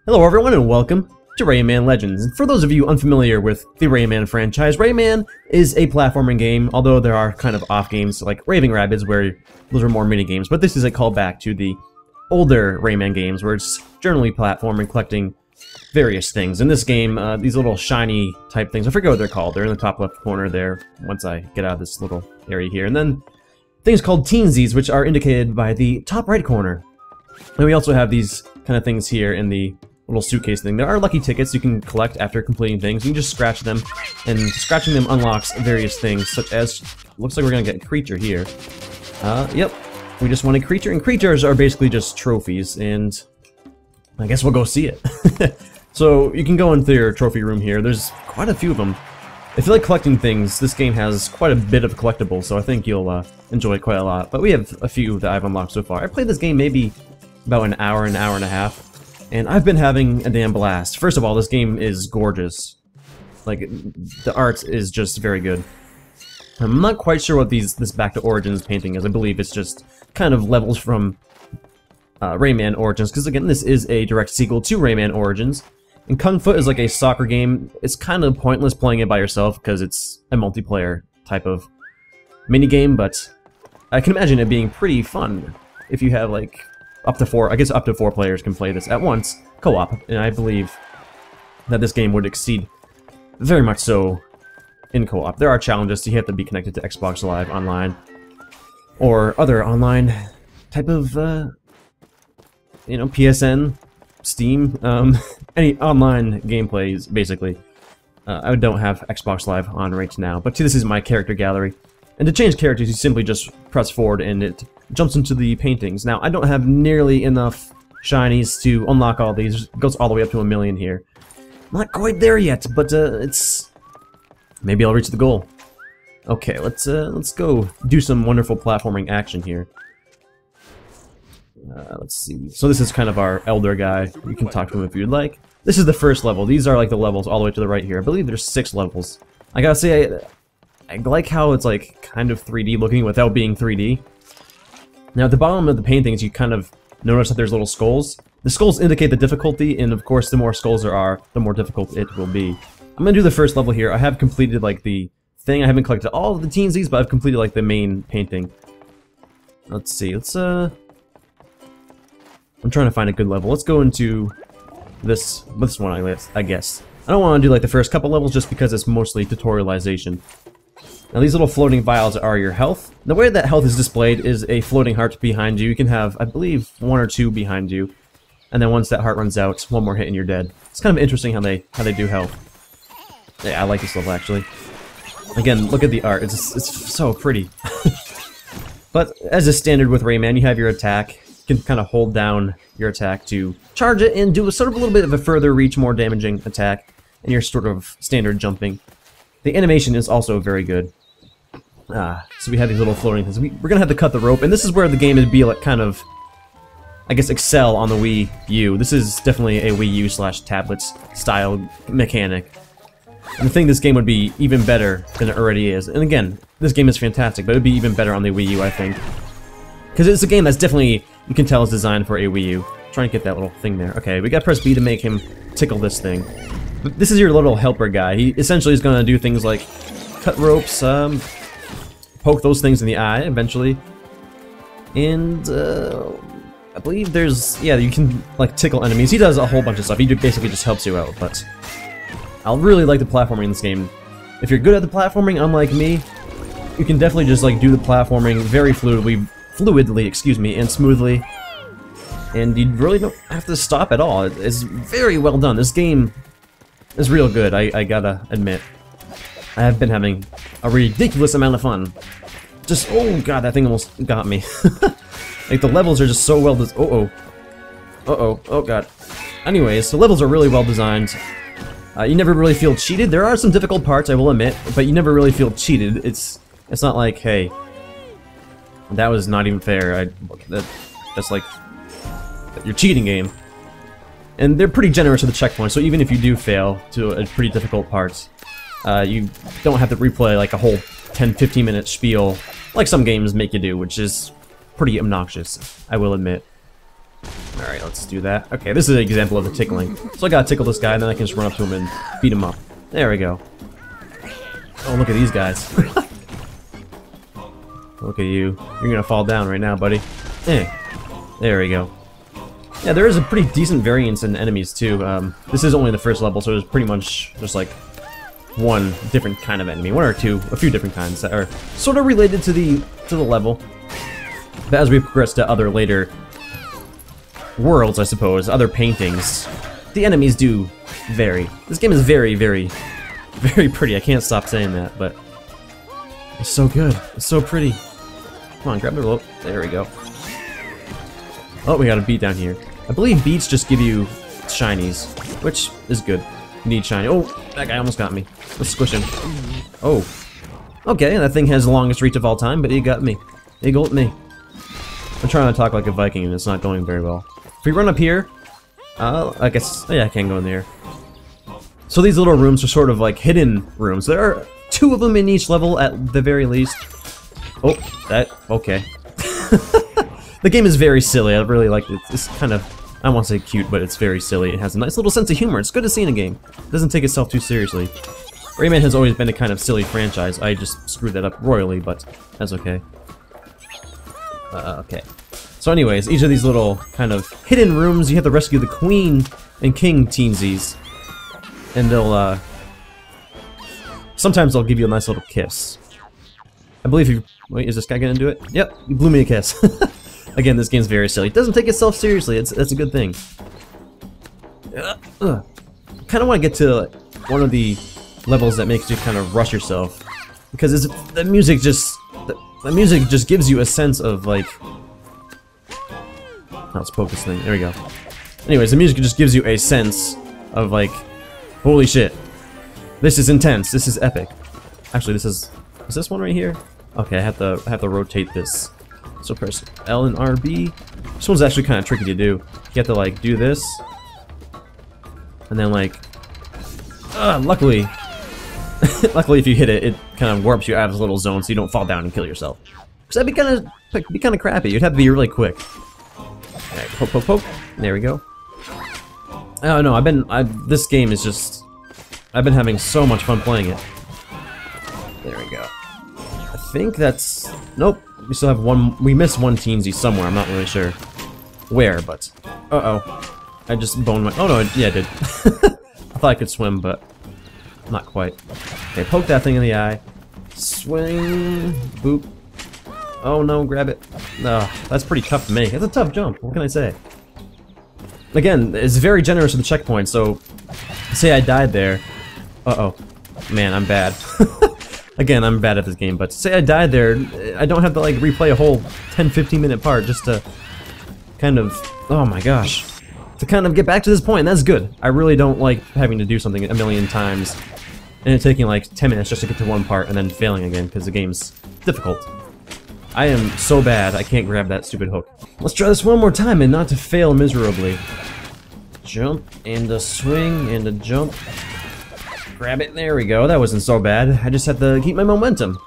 Hello everyone and welcome to Rayman Legends. And for those of you unfamiliar with the Rayman franchise, Rayman is a platforming game, although there are kind of off games like Raving Rabbids where those are more mini games, but this is a callback to the older Rayman games where it's generally platforming, collecting various things. In this game, these little shiny type things, I forget what they're called, they're in the top left corner there once I get out of this little area here. And then things called teensies, which are indicated by the top right corner. And we also have these kind of things here in the little suitcase thing. There are lucky tickets you can collect after completing things. You can just scratch them, and scratching them unlocks various things, such as, looks like we're gonna get a creature here. Yep, we just want a creature, and creatures are basically just trophies, and I guess we'll go see it. So you can go into your trophy room here. There's quite a few of them. If you like collecting things, this game has quite a bit of collectibles, so I think you'll enjoy it quite a lot. But we have a few that I've unlocked so far. I played this game maybe about an hour and a half. And I've been having a damn blast. First of all, this game is gorgeous. Like, the art is just very good. I'm not quite sure what this Back to Origins painting is. I believe it's just kind of levels from Rayman Origins, because again, this is a direct sequel to Rayman Origins. And Kung Fu is like a soccer game. It's kind of pointless playing it by yourself, because it's a multiplayer type of minigame, but I can imagine it being pretty fun if you have, like, up to four, I guess up to 4 players can play this at once, co-op, and I believe that this game would exceed very much so in co-op. There are challenges, so you have to be connected to Xbox Live Online, or other online type of, you know, PSN, Steam, any online gameplays, basically. I don't have Xbox Live on right now, but this is my character gallery. And to change characters, you simply just press forward and it jumps into the paintings. Now, I don't have nearly enough shinies to unlock all these. It goes all the way up to 1,000,000 here. Not quite there yet, but it's... maybe I'll reach the goal. Okay, let's go do some wonderful platforming action here. Let's see. So this is kind of our elder guy. You can talk to him if you'd like. This is the first level. These are like the levels all the way to the right here. I believe there's 6 levels. I gotta say, I like how it's like kind of 3D looking without being 3D. Now at the bottom of the paintings you kind of notice that there's little skulls. The skulls indicate the difficulty, and of course the more skulls there are, the more difficult it will be. I'm gonna do the first level here. I have completed like the thing. I haven't collected all of the teensies, but I've completed like the main painting. Let's see, I'm trying to find a good level. Let's go into this one, I guess. I don't want to do like the first couple levels just because it's mostly tutorialization. Now these little floating vials are your health. The way that health is displayed is a floating heart behind you. You can have, I believe, 1 or 2 behind you. And then once that heart runs out, 1 more hit and you're dead. It's kind of interesting how they do health. Yeah, I like this level actually. Again, look at the art. It's so pretty. But as is standard with Rayman, you have your attack. You can kind of hold down your attack to charge it and do a sort of a little bit of a further reach, more damaging attack. And your sort of standard jumping. The animation is also very good. So we have these little floating things. We're gonna have to cut the rope, and this is where the game would be like kind of, I guess, excel on the Wii U. This is definitely a Wii U / tablets style mechanic. And I think this game would be even better than it already is. And again, this game is fantastic, but it would be even better on the Wii U, I think. Because it's a game that's definitely, you can tell, is designed for a Wii U. Trying to get that little thing there. Okay, we gotta press B to make him tickle this thing. This is your little helper guy. He essentially is going to do things like cut ropes, poke those things in the eye eventually, and I believe there's, yeah, you can like tickle enemies. He does a whole bunch of stuff. He basically just helps you out, but I really like the platforming in this game. If you're good at the platforming, unlike me, you can definitely just like do the platforming very fluidly, excuse me, and smoothly, and you really don't have to stop at all. It's very well done. This game is real good, I gotta admit. I have been having a ridiculous amount of fun. Just, oh god, that thing almost got me. Like, the levels are just so well designed. Oh god. Anyways, the levels are really well designed. You never really feel cheated. There are some difficult parts, I will admit, but you never really feel cheated. It's not like, hey, that was not even fair. That's like your cheating game. And they're pretty generous with the checkpoints, so even if you do fail to a pretty difficult part, you don't have to replay like a whole 10-15 minute spiel like some games make you do, which is pretty obnoxious, I will admit. Alright, let's do that. Okay, this is an example of the tickling. So I gotta tickle this guy, and then I can just run up to him and beat him up. There we go. Oh, look at these guys. Look at you. You're gonna fall down right now, buddy. There we go. Yeah, there is a pretty decent variance in enemies, too. This is only the first level, so there's pretty much just, like, one different kind of enemy. One or two, a few different kinds that are sort of related to the level. But as we progress to other later worlds, I suppose, other paintings, the enemies do vary. This game is very, very, very pretty. I can't stop saying that, but it's so good. It's so pretty. Come on, grab the rope. There we go. Oh, we got a beat down here. I believe beats just give you shinies, which is good. You need shiny. Oh, that guy almost got me. Let's squish him. Oh. Okay, that thing has the longest reach of all time, but he got me. He got me. I'm trying to talk like a Viking, and it's not going very well. If we run up here, I guess, oh yeah, I can go in there. So these little rooms are sort of like hidden rooms. There are 2 of them in each level at the very least. Oh, okay. The game is very silly. I really like it. It's kind of, I don't want to say cute, but it's very silly. It has a nice little sense of humor. It's good to see in a game. It doesn't take itself too seriously. Rayman has always been a kind of silly franchise. I just screwed that up royally, but that's okay. Okay. So anyways, each of these little kind of hidden rooms, you have to rescue the queen and king teensies. And they'll, sometimes they'll give you a nice little kiss. I believe you... Wait, is this guy gonna do it? Yep, you blew me a kiss. Again, this game's very silly. It doesn't take itself seriously. It's a good thing. Kind of want to get to one of the levels that makes you kind of rush yourself, because the music just gives you a sense of like. Oh, let's poke this thing. There we go. Anyways, the music just gives you a sense of like, holy shit, this is intense. This is epic. Actually, is this one right here? Okay, I have to rotate this. So press L and RB. This one's actually kind of tricky to do. You have to like do this, and then like, luckily, luckily if you hit it, it kind of warps you out of this little zone so you don't fall down and kill yourself. Because that'd be kind of crappy. You'd have to be really quick. Alright, poke, poke, poke. There we go. Oh no, this game is just, I've been having so much fun playing it. There we go. I think that's, nope. We still have one. We missed one teensy somewhere. I'm not really sure where, but I just boned my. Oh no, yeah, I did. I thought I could swim, but not quite. Okay, poke that thing in the eye. Swing, boop. Oh no, grab it. No, that's pretty tough to make. It's a tough jump. What can I say? Again, it's very generous with the checkpoint. So, say I died there. Man, I'm bad. Again, I'm bad at this game, but say I died there, I don't have to like replay a whole 10-15 minute part just to kind of, oh my gosh, to kind of get back to this point. That's good. I really don't like having to do something a million times and it taking like 10 minutes just to get to one part and then failing again because the game's difficult. I am so bad, I can't grab that stupid hook. Let's try this one more time and not to fail miserably. Jump, and a swing, and a jump. Grab it, there we go. That wasn't so bad. I just had to keep my momentum.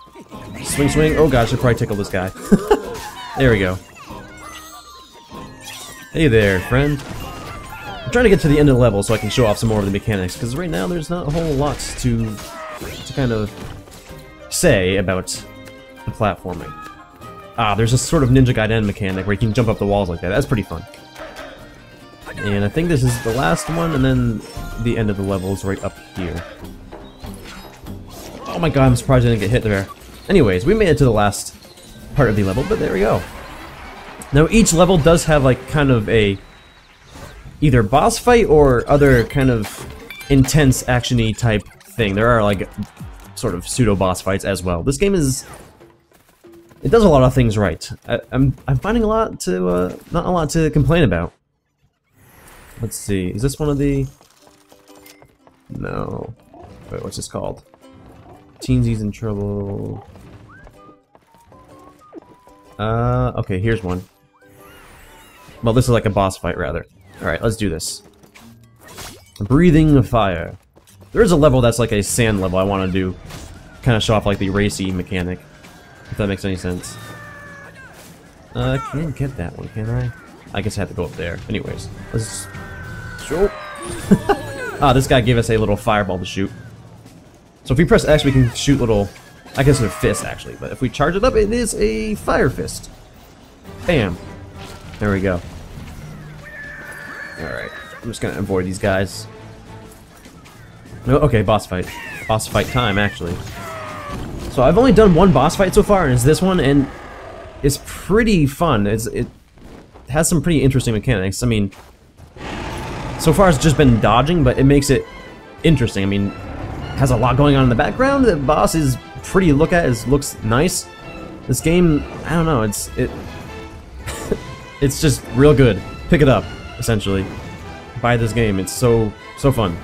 Swing, swing. Oh gosh, I probably tickled this guy. There we go. Hey there, friend. I'm trying to get to the end of the level so I can show off some more of the mechanics, because right now there's not a whole lot to kind of say about the platforming. There's a sort of Ninja Gaiden mechanic where you can jump up the walls like that. That's pretty fun. And I think this is the last one, and then the end of the level is right up here. Oh my god, I'm surprised I didn't get hit there. Anyways, we made it to the last part of the level, but there we go. Now each level does have like kind of a either boss fight or other kind of intense action-y type thing. There are like sort of pseudo boss fights as well. This game is, it does a lot of things right. I'm finding not a lot to complain about. Let's see, is this one of the... No. Wait, what's this called? Teensies in Trouble... okay, here's one. Well, this is like a boss fight, rather. Alright, let's do this. Breathing Fire. There is a level that's like a sand level I want to do. Kind of show off like the racy mechanic. If that makes any sense. I can't get that one, can I? I guess I have to go up there. Anyways, let's show. Ah, this guy gave us a little fireball to shoot. So if we press X, we can shoot little, I guess they're fists actually, but if we charge it up, it is a fire fist. Bam. There we go. Alright, I'm just gonna avoid these guys. No, okay, boss fight. Boss fight time, actually. So I've only done one boss fight so far, and it's this one, and it's pretty fun. It has some pretty interesting mechanics. I mean, so far it's just been dodging, but it makes it interesting. I mean, it has a lot going on in the background. The boss is pretty to look at. It looks nice. This game, I don't know, it's just real good. Pick it up, essentially. Buy this game. It's so fun.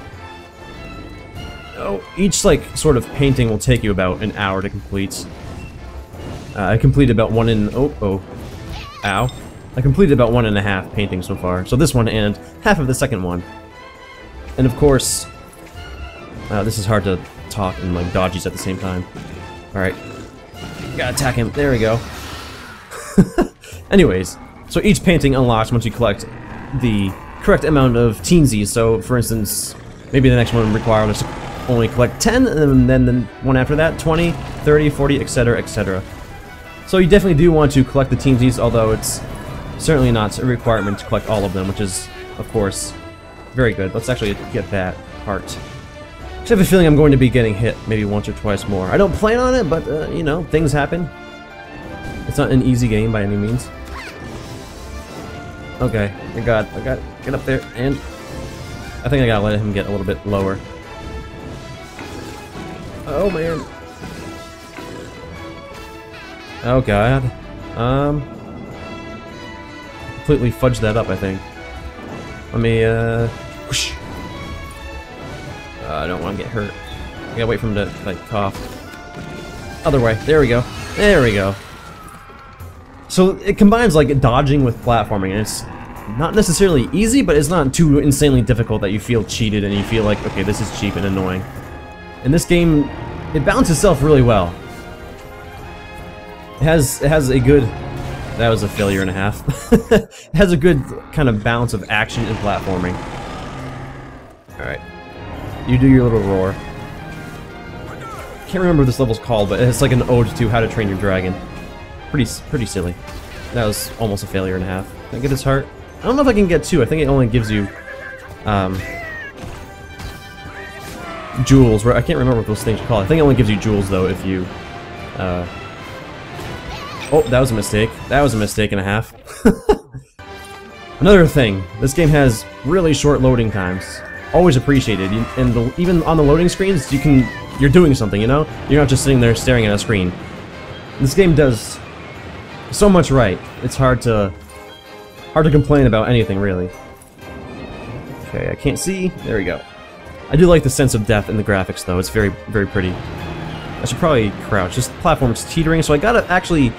Oh, each like sort of painting will take you about an hour to complete. I completed about one in ow. I completed about 1.5 paintings so far. So this one and half of the second one. And of course, this is hard to talk and like dodgies at the same time. All right, gotta attack him. There we go. Anyways, so each painting unlocks once you collect the correct amount of teensies. So, for instance, maybe the next one requires us to only collect 10, and then the one after that, 20, 30, 40, etc., etc. So you definitely do want to collect the teensies, although it's certainly not a requirement to collect all of them, which is, of course, very good. Let's actually get that part. I have a feeling I'm going to be getting hit maybe once or twice more. I don't plan on it, but, you know, things happen. It's not an easy game by any means. Okay, I got get up there, and I think I gotta let him get a little bit lower. Oh man. Oh god. Completely fudged that up, I think. Let me whoosh. I don't want to get hurt. I gotta wait for him to like cough. Other way. There we go. There we go. So it combines like dodging with platforming, and it's not necessarily easy, but it's not too insanely difficult that you feel cheated and you feel like, okay, this is cheap and annoying. In this game, it balances itself really well. It has a good, that was a failure and a half. It has a good kind of balance of action and platforming. Alright. You do your little roar. Can't remember what this level's called, but it's like an ode to How to Train Your Dragon. Pretty silly. That was almost a failure and a half. Can I get his heart? I don't know if I can get 2. I think it only gives you jewels. I can't remember what those things are called. I think it only gives you jewels though if you oh, that was a mistake. That was a mistake and a half. Another thing, this game has really short loading times. Always appreciated. And even on the loading screens, you're doing something, you know? You're not just sitting there staring at a screen. This game does so much right. It's hard to complain about anything, really. Okay, I can't see. There we go. I do like the sense of depth in the graphics, though. It's very, very pretty. I should probably crouch. This platform's teetering, so I gotta actually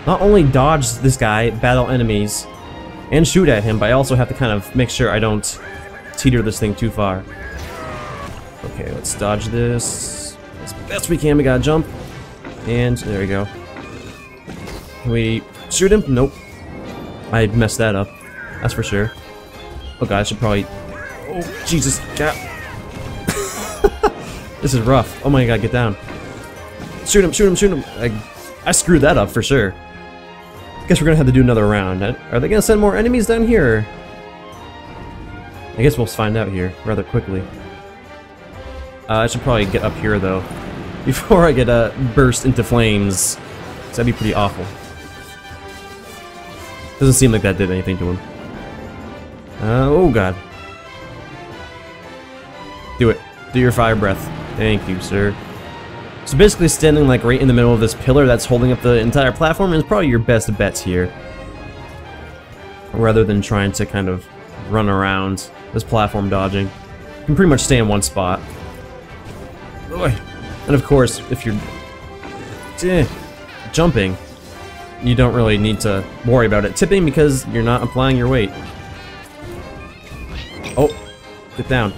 not only dodge this guy, battle enemies, and shoot at him, but I also have to kind of make sure I don't teeter this thing too far. Okay, let's dodge this as best we can. We gotta jump. And there we go. Can we shoot him? Nope. I messed that up. That's for sure. Oh god, I should probably... Oh, Jesus. God. This is rough. Oh my god, get down. Shoot him, shoot him, shoot him. I screwed that up for sure. Guess we're gonna have to do another round. Are they gonna send more enemies down here? I guess we'll find out here rather quickly. I should probably get up here though, before I get burst into flames. That'd be pretty awful. Doesn't seem like that did anything to him. Oh god. Do it. Do your fire breath. Thank you, sir. So basically standing like right in the middle of this pillar that's holding up the entire platform is probably your best bets here. Rather than trying to kind of run around this platform dodging. You can pretty much stay in one spot. And of course, if you're jumping, you don't really need to worry about it tipping because you're not applying your weight. Oh, get down.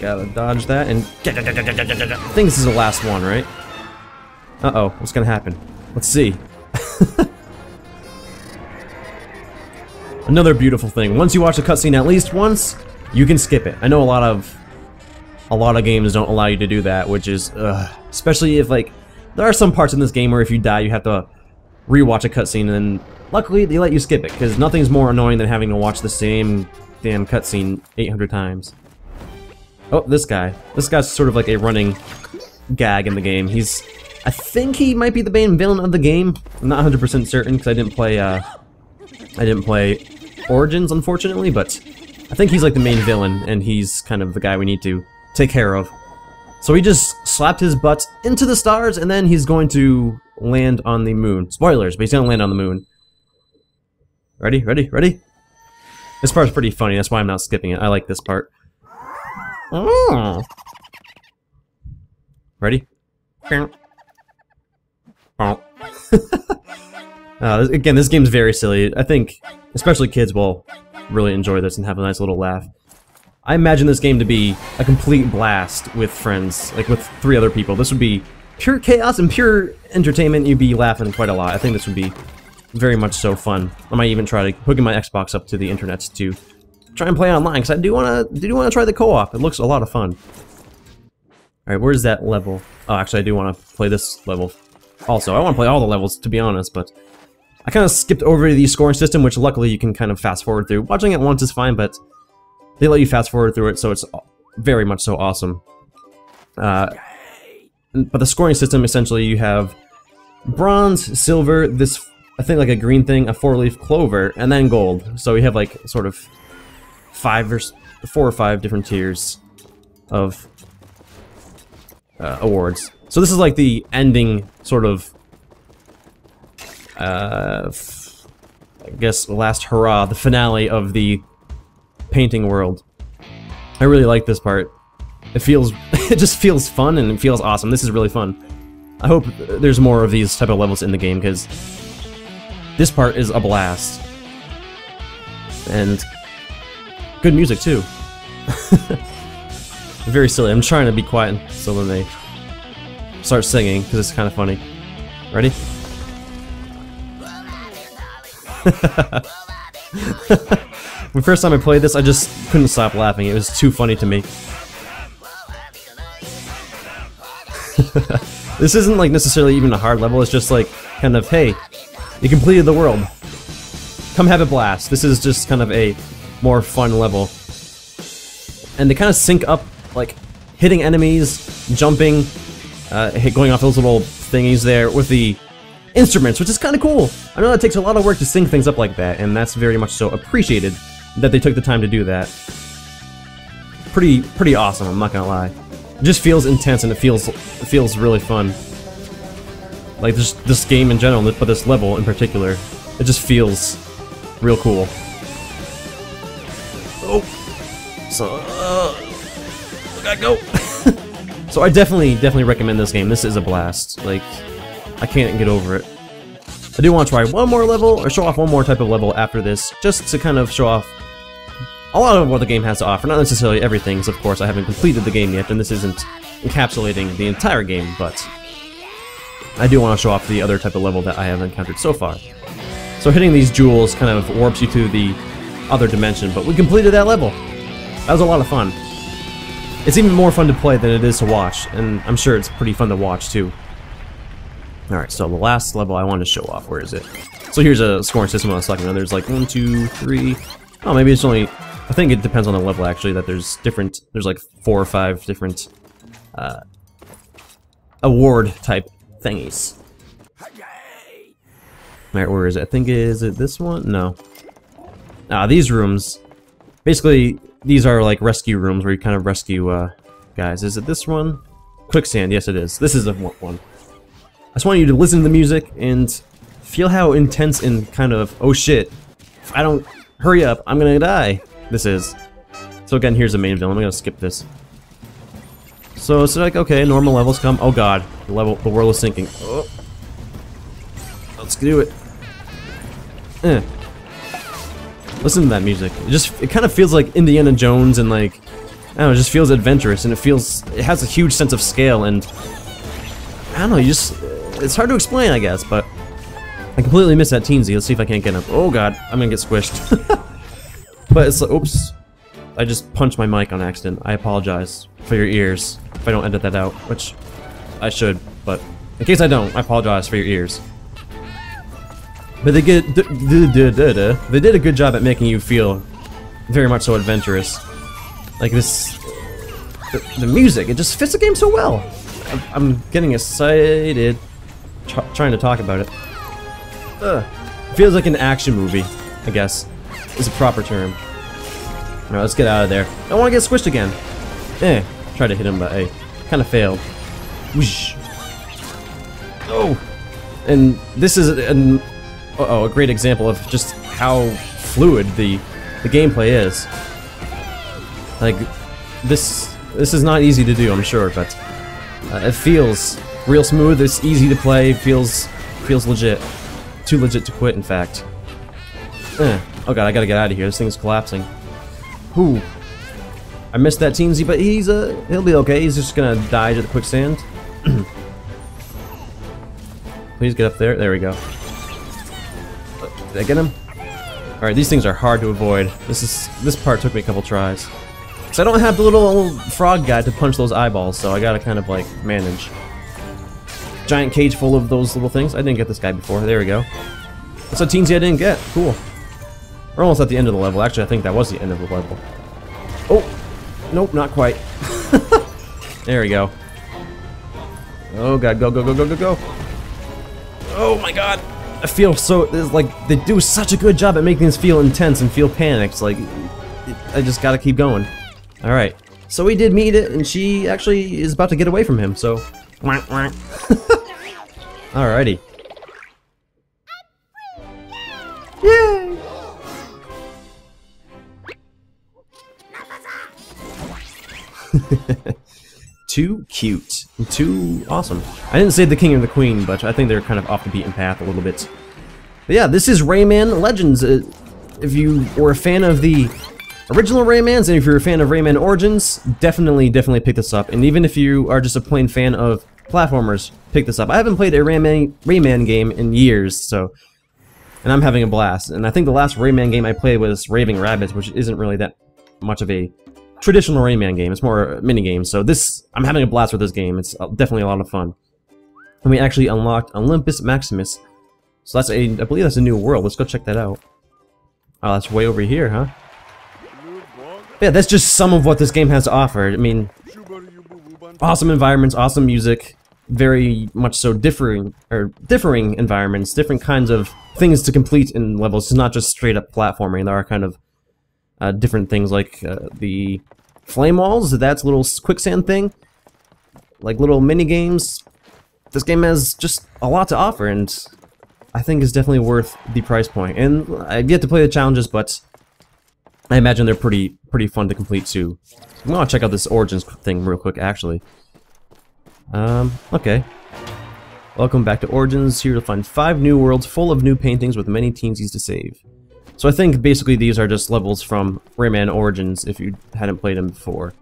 Gotta dodge that and... I think this is the last one, right? Uh-oh, what's gonna happen? Let's see. Another beautiful thing. Once you watch the cutscene at least once, you can skip it. I know a lot of games don't allow you to do that, which is, especially if, like, there are some parts in this game where if you die, you have to rewatch a cutscene, and luckily they let you skip it, because nothing's more annoying than having to watch the same damn cutscene 800 times. Oh, this guy. This guy's sort of like a running gag in the game. I think he might be the main villain of the game. I'm not 100% certain, because I didn't play Origins, unfortunately, but I think he's like the main villain, and he's kind of the guy we need to take care of. So he just slapped his butt into the stars, and then he's going to land on the moon. Spoilers, but he's gonna land on the moon. Ready? Ready? Ready? This part's pretty funny, that's why I'm not skipping it. I like this part. Oh. Ready? Oh. Again, this game's very silly. I think, especially kids will really enjoy this and have a nice little laugh. I imagine this game to be a complete blast with friends, like with 3 other people. This would be pure chaos and pure entertainment. You'd be laughing quite a lot. I think this would be very much so fun. I might even try to hook my Xbox up to the internet to try and play online, because I do want to try the co-op. It looks a lot of fun. Alright, where's that level? Oh, actually, I do want to play this level. Also, I want to play all the levels, to be honest, but I kind of skipped over the scoring system, which luckily you can kind of fast forward through. Watching it once is fine, but they let you fast forward through it, so it's very much so awesome. But the scoring system, essentially, you have bronze, silver, this, I think like a green thing, a 4-leaf clover, and then gold. So you have like sort of 4 or 5 different tiers of awards. So this is like the ending sort of, I guess, last hurrah, the finale of the painting world. I really like this part. It just feels fun and it feels awesome. This is really fun. I hope there's more of these type of levels in the game, because this part is a blast. And good music too. Very silly. I'm trying to be quiet so when they start singing, because it's kind of funny. Ready? The first time I played this, I just couldn't stop laughing. It was too funny to me. This isn't like necessarily even a hard level, it's just like kind of, hey, you completed the world. Come have a blast. This is just kind of a more fun level. And they kind of sync up, like hitting enemies, jumping, going off those little thingies there with the instruments, which is kind of cool. I know it takes a lot of work to sync things up like that, and that's very much so appreciated that they took the time to do that. Pretty awesome, I'm not gonna lie. It just feels intense, and it feels really fun. Like this game in general, but this level in particular, it just feels real cool. Oh, so I gotta go. So I definitely recommend this game. This is a blast. Like, I can't get over it. I do want to try one more level, or show off one more type of level after this, just to kind of show off a lot of what the game has to offer. Not necessarily everything, because of course I haven't completed the game yet, and this isn't encapsulating the entire game, but I do want to show off the other type of level that I have encountered so far. So hitting these jewels kind of warps you to the other dimension, but we completed that level. That was a lot of fun. It's even more fun to play than it is to watch, and I'm sure it's pretty fun to watch too. Alright, so the last level I wanted to show off, where is it? So here's a scoring system I was talking about. There's like 1, 2, 3... Oh, maybe it's only... I think it depends on the level, actually, that there's like 4 or 5 different award-type thingies. Alright, where is it? I think, is it this one? No. These rooms... Basically, these are like rescue rooms where you kind of rescue guys. Is it this one? Quicksand, yes it is. This is the one. I just want you to listen to the music and feel how intense and kind of, oh shit, if I don't hurry up, I'm gonna die, this is. So again, here's the main villain. I'm gonna skip this. So it's like, okay, normal levels come. Oh god, the world is sinking. Oh. Let's do it. Listen to that music. It kind of feels like Indiana Jones, and like, I don't know, it just feels adventurous, and it has a huge sense of scale, and I don't know, it's hard to explain, I guess, but I completely missed that teensy. Let's see if I can't get him. Oh god, I'm gonna get squished. But it's like, oops. I just punched my mic on accident. I apologize for your ears if I don't edit that out, which I should, but in case I don't, I apologize for your ears. But they did a good job at making you feel very much so adventurous. Like this, the music, it just fits the game so well. I'm getting excited trying to talk about it. Feels like an action movie, I guess, is a proper term. Alright, let's get out of there. I don't want to get squished again. Tried to hit him, but hey, kind of failed. Whoosh. Oh! And this is a great example of just how fluid the gameplay is. Like, this is not easy to do, I'm sure, but it feels real smooth, it's easy to play, feels legit. Too legit to quit, in fact. Oh god, I gotta get out of here, this thing's collapsing. Whew. I missed that teensy, but he'll be okay, he's just gonna die to the quicksand. Please get up there, there we go. Did I get him? Alright, these things are hard to avoid. This part took me a couple tries. So I don't have the little frog guy to punch those eyeballs, so I gotta kind of like manage. Giant cage full of those little things. I didn't get this guy before. There we go. That's a teensy I didn't get. Cool. We're almost at the end of the level. Actually, I think that was the end of the level. Oh! Nope, not quite. There we go. Oh god, go, go, go, go, go, go. Oh my god! I feel so... It's like, they do such a good job at making this feel intense and feel panicked. Like, I just gotta keep going. Alright. So we did meet it, and she actually is about to get away from him, so... Alrighty. Yay! Too cute. Too awesome. I didn't say the king and the queen, but I think they're kind of off the beaten path a little bit. But yeah, this is Rayman Legends. If you were a fan of the original Raymans, and if you're a fan of Rayman Origins, definitely pick this up. And even if you are just a plain fan of platformers, pick this up. I haven't played a Rayman game in years, so... And I'm having a blast. And I think the last Rayman game I played was Raving Rabbids, which isn't really that much of a traditional Rayman game. It's more a mini-game. So I'm having a blast with this game. It's definitely a lot of fun. And we actually unlocked Olympus Maximus. So I believe that's a new world. Let's go check that out. Oh, that's way over here, huh? Yeah, that's just some of what this game has to offer. I mean, awesome environments, awesome music, very much so differing environments, different kinds of things to complete in levels. It's not just straight up platforming. There are kind of different things like the flame walls. That's a little quicksand thing, like little mini games. This game has just a lot to offer, and I think is definitely worth the price point. And I've yet to play the challenges, but I imagine they're pretty fun to complete too. I'm gonna check out this Origins thing real quick, actually. Okay. Welcome back to Origins. Here to find 5 new worlds full of new paintings with many teensies to save. So I think basically these are just levels from Rayman Origins if you hadn't played them before.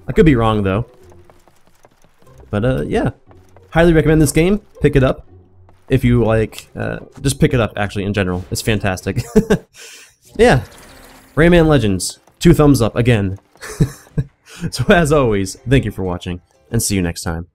I could be wrong though. But yeah. Highly recommend this game. Pick it up. If you like, just pick it up actually in general. It's fantastic. Yeah. Rayman Legends. 2 thumbs up again. So as always, thank you for watching, and see you next time.